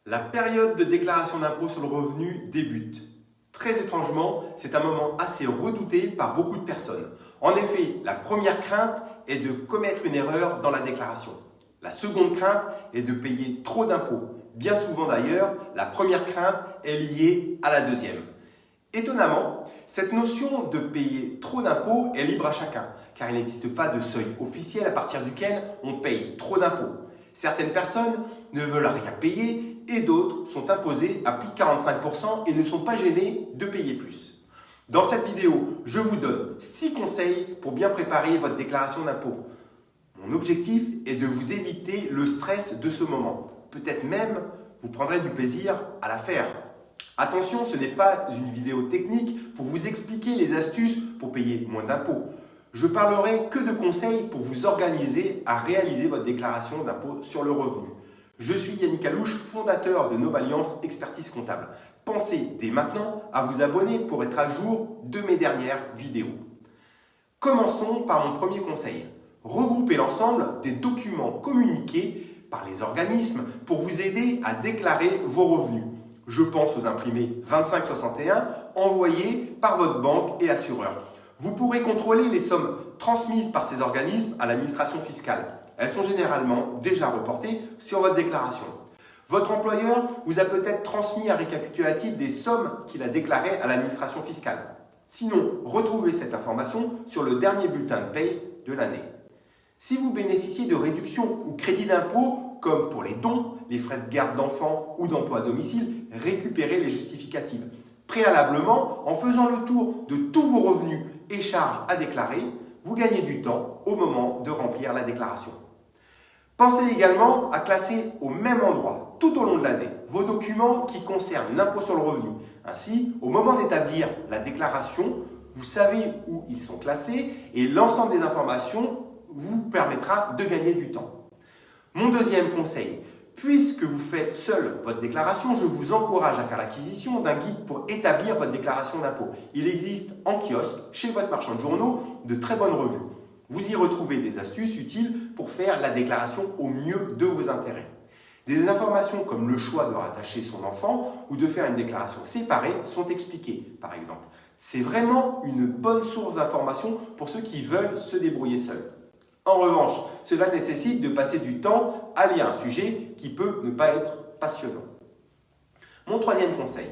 La période de déclaration d'impôt sur le revenu débute. Très étrangement, c'est un moment assez redouté par beaucoup de personnes. En effet, la première crainte est de commettre une erreur dans la déclaration. La seconde crainte est de payer trop d'impôts. Bien souvent d'ailleurs, la première crainte est liée à la deuxième. Étonnamment, cette notion de payer trop d'impôts est libre à chacun, car il n'existe pas de seuil officiel à partir duquel on paye trop d'impôts. Certaines personnes ne veulent rien payer et d'autres sont imposées à plus de 45% et ne sont pas gênées de payer plus. Dans cette vidéo, je vous donne 6 conseils pour bien préparer votre déclaration d'impôt. Mon objectif est de vous éviter le stress de ce moment. Peut-être même vous prendrez du plaisir à la faire. Attention, ce n'est pas une vidéo technique pour vous expliquer les astuces pour payer moins d'impôts. Je parlerai que de conseils pour vous organiser à réaliser votre déclaration d'impôt sur le revenu. Je suis Yannick Alouche, fondateur de Novalliance Expertise Comptable. Pensez dès maintenant à vous abonner pour être à jour de mes dernières vidéos. Commençons par mon premier conseil. Regroupez l'ensemble des documents communiqués par les organismes pour vous aider à déclarer vos revenus. Je pense aux imprimés 2561 envoyés par votre banque et assureur. Vous pourrez contrôler les sommes transmises par ces organismes à l'administration fiscale. Elles sont généralement déjà reportées sur votre déclaration. Votre employeur vous a peut-être transmis un récapitulatif des sommes qu'il a déclarées à l'administration fiscale. Sinon, retrouvez cette information sur le dernier bulletin de paye de l'année. Si vous bénéficiez de réductions ou crédits d'impôt, comme pour les dons, les frais de garde d'enfants ou d'emploi à domicile, récupérez les justificatifs. Préalablement, en faisant le tour de tous vos revenus et charges à déclarer, vous gagnez du temps au moment de remplir la déclaration. Pensez également à classer au même endroit, tout au long de l'année, vos documents qui concernent l'impôt sur le revenu. Ainsi, au moment d'établir la déclaration, vous savez où ils sont classés et l'ensemble des informations vous permettra de gagner du temps. Mon deuxième conseil, puisque vous faites seul votre déclaration, je vous encourage à faire l'acquisition d'un guide pour établir votre déclaration d'impôt. Il existe en kiosque, chez votre marchand de journaux, de très bonnes revues. Vous y retrouvez des astuces utiles pour faire la déclaration au mieux de vos intérêts. Des informations comme le choix de rattacher son enfant ou de faire une déclaration séparée sont expliquées, par exemple. C'est vraiment une bonne source d'informations pour ceux qui veulent se débrouiller seuls. En revanche, cela nécessite de passer du temps à lire un sujet qui peut ne pas être passionnant. Mon troisième conseil,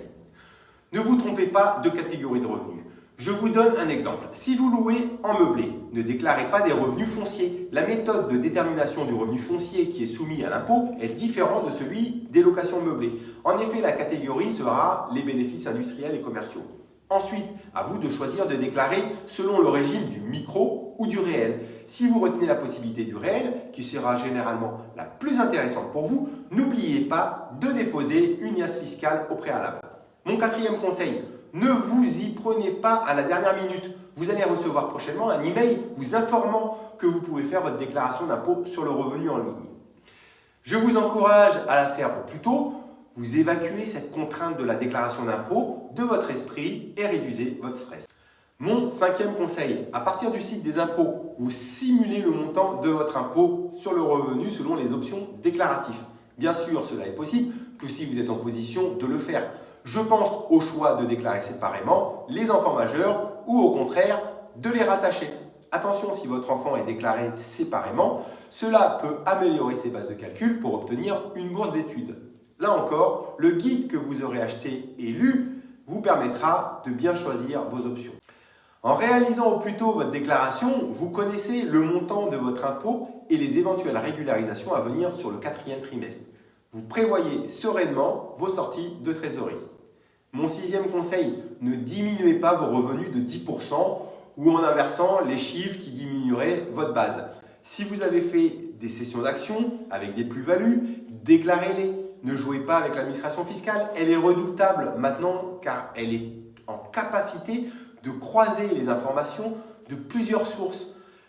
ne vous trompez pas de catégorie de revenus. Je vous donne un exemple. Si vous louez en meublé, ne déclarez pas des revenus fonciers. La méthode de détermination du revenu foncier qui est soumis à l'impôt est différente de celui des locations meublées. En effet, la catégorie sera les bénéfices industriels et commerciaux. Ensuite, à vous de choisir de déclarer selon le régime du micro ou du réel. Si vous retenez la possibilité du réel, qui sera généralement la plus intéressante pour vous, n'oubliez pas de déposer une IAS fiscale au préalable. Mon quatrième conseil, ne vous y prenez pas à la dernière minute. Vous allez recevoir prochainement un email vous informant que vous pouvez faire votre déclaration d'impôt sur le revenu en ligne. Je vous encourage à la faire au plus tôt. Vous évacuez cette contrainte de la déclaration d'impôt de votre esprit et réduisez votre stress. Mon cinquième conseil, à partir du site des impôts, vous simulez le montant de votre impôt sur le revenu selon les options déclaratives. Bien sûr, cela est possible que si vous êtes en position de le faire. Je pense au choix de déclarer séparément les enfants majeurs ou au contraire de les rattacher. Attention, si votre enfant est déclaré séparément, cela peut améliorer ses bases de calcul pour obtenir une bourse d'études. Là encore, le guide que vous aurez acheté et lu vous permettra de bien choisir vos options. En réalisant au plus tôt votre déclaration, vous connaissez le montant de votre impôt et les éventuelles régularisations à venir sur le 4e trimestre. Vous prévoyez sereinement vos sorties de trésorerie. Mon sixième conseil, ne diminuez pas vos revenus de 10% ou en inversant les chiffres qui diminueraient votre base. Si vous avez fait des cessions d'actions avec des plus-values, déclarez-les. Ne jouez pas avec l'administration fiscale, elle est redoutable maintenant car elle est en capacité de croiser les informations de plusieurs sources.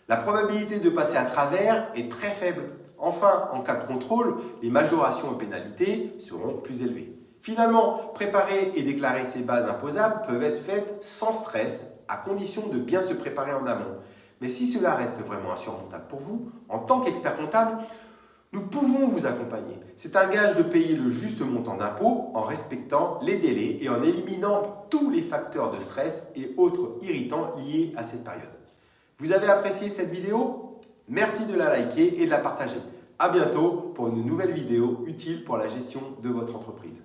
La probabilité de passer à travers est très faible. Enfin, en cas de contrôle, les majorations et pénalités seront plus élevées. Finalement, préparer et déclarer ces bases imposables peuvent être faites sans stress, à condition de bien se préparer en amont. Mais si cela reste vraiment insurmontable pour vous, en tant qu'expert comptable, Nous pouvons vous accompagner. C'est un gage de payer le juste montant d'impôt en respectant les délais et en éliminant tous les facteurs de stress et autres irritants liés à cette période. Vous avez apprécié cette vidéo? Merci de la liker et de la partager. À bientôt pour une nouvelle vidéo utile pour la gestion de votre entreprise.